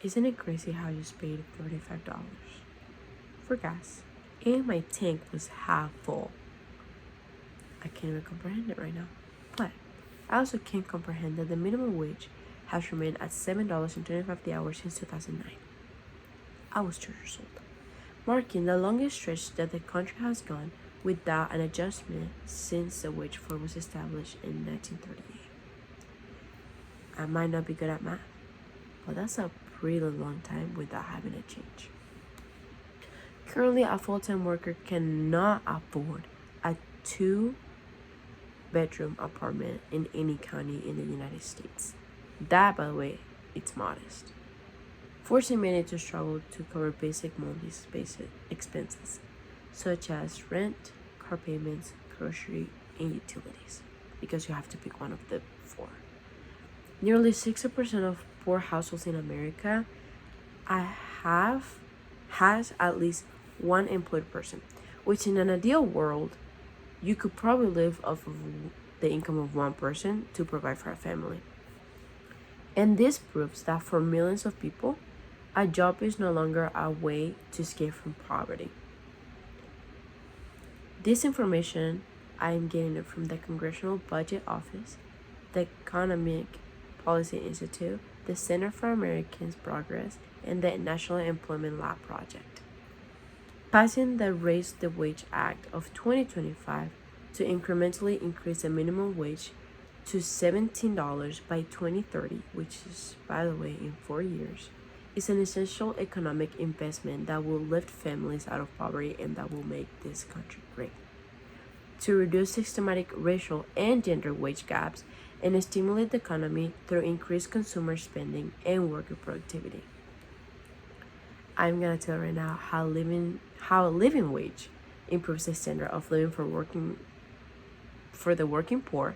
Isn't it crazy how I just paid $35 for gas? And my tank was half full. I can't even comprehend it right now. But I also can't comprehend that the minimum wage has remained at $7.25 the hour since 2009. I was 2 years old, marking the longest stretch that the country has gone without an adjustment since the wage floor was established in 1938. I might not be good at math, but that's a pretty long time without having a change. Currently, a full-time worker cannot afford a 2-bedroom apartment in any county in the United States. That, by the way, it's modest, forcing many to struggle to cover basic monthly expenses, such as rent, car payments, grocery, and utilities, because you have to pick one of the four. Nearly 60% of poor households in America has at least one employed person, which in an ideal world, you could probably live off of the income of one person to provide for a family. And this proves that for millions of people, a job is no longer a way to escape from poverty. This information, I am getting it from the Congressional Budget Office, the Economic Policy Institute, the Center for American Progress, and the National Employment Lab Project. Passing the Raise the Wage Act of 2025 to incrementally increase the minimum wage to $17 by 2030, which is, by the way, in 4 years, is an essential economic investment that will lift families out of poverty and that will make this country great. To reduce systematic racial and gender wage gaps and stimulate the economy through increased consumer spending and worker productivity. I'm gonna tell you right now how a living wage improves the standard of living for the working poor,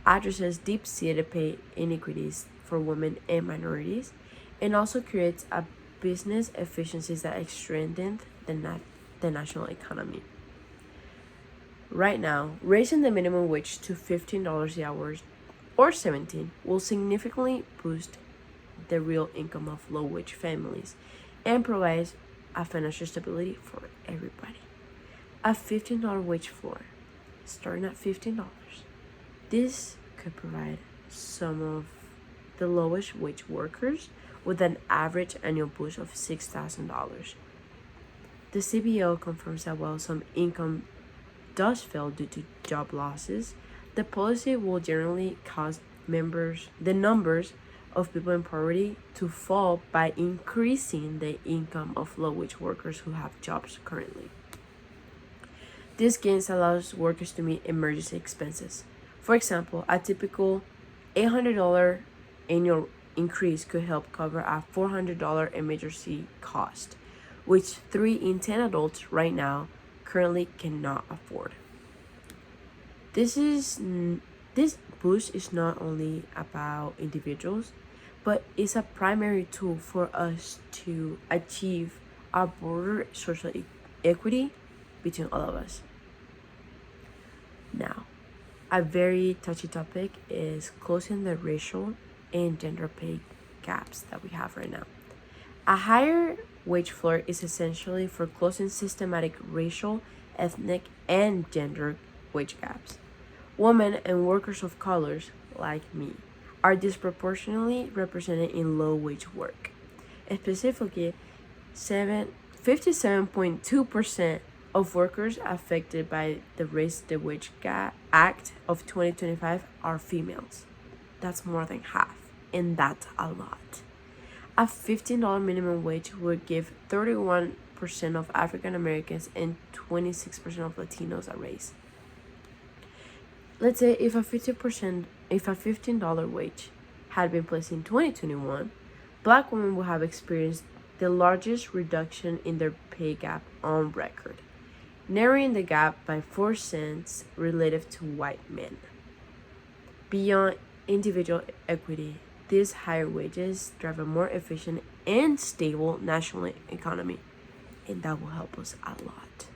addresses deep-seated pay inequities for women and minorities, and also creates a business efficiencies that strengthen the national economy. Right now, raising the minimum wage to $15 the hour or $17 will significantly boost the real income of low-wage families and provides a financial stability for everybody. A $15 wage floor, starting at $15. This could provide some of the lowest wage workers with an average annual boost of $6,000. The CBO confirms that while some income does fail due to job losses, the policy will generally cause the numbers of people in poverty to fall by increasing the income of low-wage workers who have jobs currently. This gains allows workers to meet emergency expenses. For example, a typical $800 annual increase could help cover a $400 emergency cost, which 3 in 10 adults right now currently cannot afford. This boost is not only about individuals, but it's a primary tool for us to achieve a broader social equity between all of us. Now, a very touchy topic is closing the racial and gender pay gaps that we have right now. A higher wage floor is essentially for closing systematic racial, ethnic, and gender wage gaps. Women and workers of colors, like me, are disproportionately represented in low-wage work. Specifically, 57.2% of workers affected by the Raise the Wage Act of 2025 are females. That's more than half, and that's a lot. A $15 minimum wage would give 31% of African Americans and 26% of Latinos a raise. Let's say if a $15 wage had been placed in 2021, Black women would have experienced the largest reduction in their pay gap on record, narrowing the gap by 4 cents relative to white men. Beyond individual equity, these higher wages drive a more efficient and stable national economy, and that will help us a lot.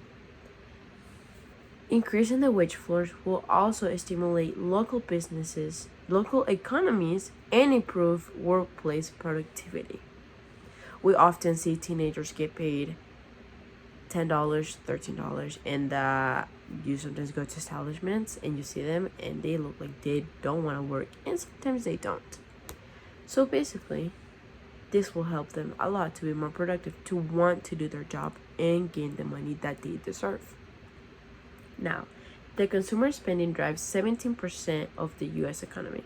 Increasing the wage floors will also stimulate local businesses, local economies, and improve workplace productivity. we often see teenagers get paid $10, $13, and you sometimes go to establishments and you see them and they look like they don't want to work, and sometimes they don't. So basically, this will help them a lot to be more productive, to want to do their job and gain the money that they deserve. Now, the consumer spending drives 17% of the US economy,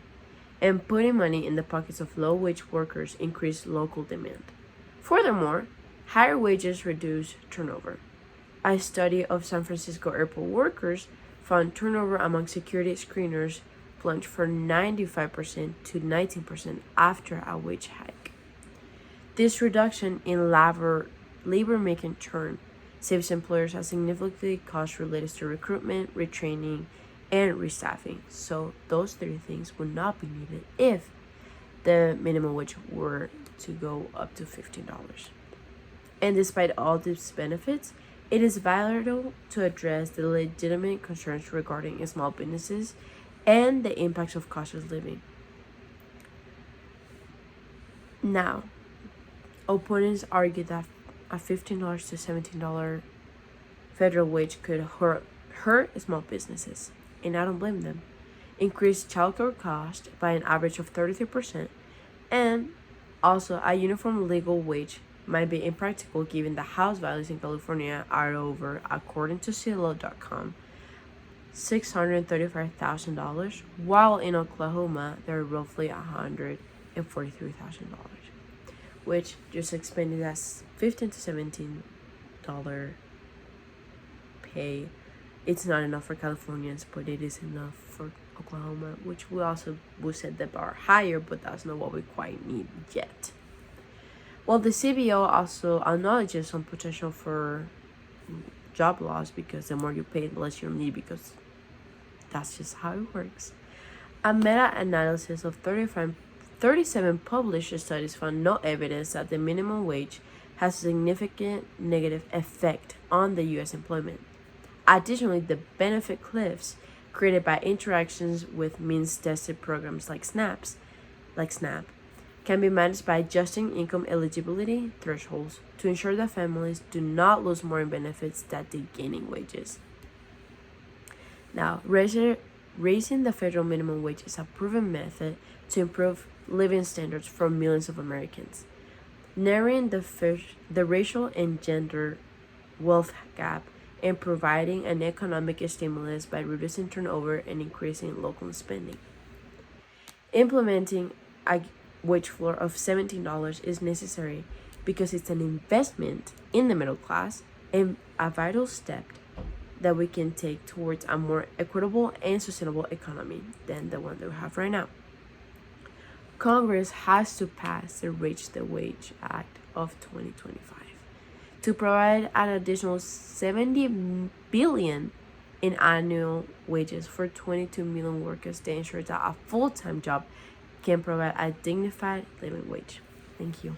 and putting money in the pockets of low-wage workers increase local demand. Furthermore, higher wages reduce turnover. A study of San Francisco airport workers found turnover among security screeners plunged from 95% to 19% after a wage hike. This reduction in labor-making churn saves employers a significant cost related to recruitment, retraining, and restaffing. So those three things would not be needed if the minimum wage were to go up to $15. And despite all these benefits, it is vital to address the legitimate concerns regarding small businesses and the impacts of cost of living. Now, opponents argue that a $15 to $17 federal wage could hurt small businesses, and I don't blame them. Increase childcare cost by an average of 33%, and also a uniform legal wage might be impractical given the house values in California are over, according to Zillow.com, $635,000, while in Oklahoma they're roughly $143,000, which just expanded as $15 to $17 pay. It's not enough for Californians, but it is enough for Oklahoma, which we set the bar higher, but that's not what we quite need yet. Well, the CBO also acknowledges some potential for job loss because the more you pay, the less you need, because that's just how it works. A meta-analysis of 37 published studies found no evidence that the minimum wage has a significant negative effect on the U.S. employment. Additionally, the benefit cliffs created by interactions with means-tested programs like SNAP, can be managed by adjusting income eligibility thresholds to ensure that families do not lose more in benefits than they gain in wages. Now, raising the federal minimum wage is a proven method to improve living standards for millions of Americans. Narrowing the racial and gender wealth gap and providing an economic stimulus by reducing turnover and increasing local spending. Implementing a wage floor of $17 is necessary because it's an investment in the middle class and a vital step that we can take towards a more equitable and sustainable economy than the one that we have right now. Congress has to pass the Raise the Wage Act of 2025 to provide an additional $70 billion in annual wages for 22 million workers to ensure that a full-time job can provide a dignified living wage. Thank you.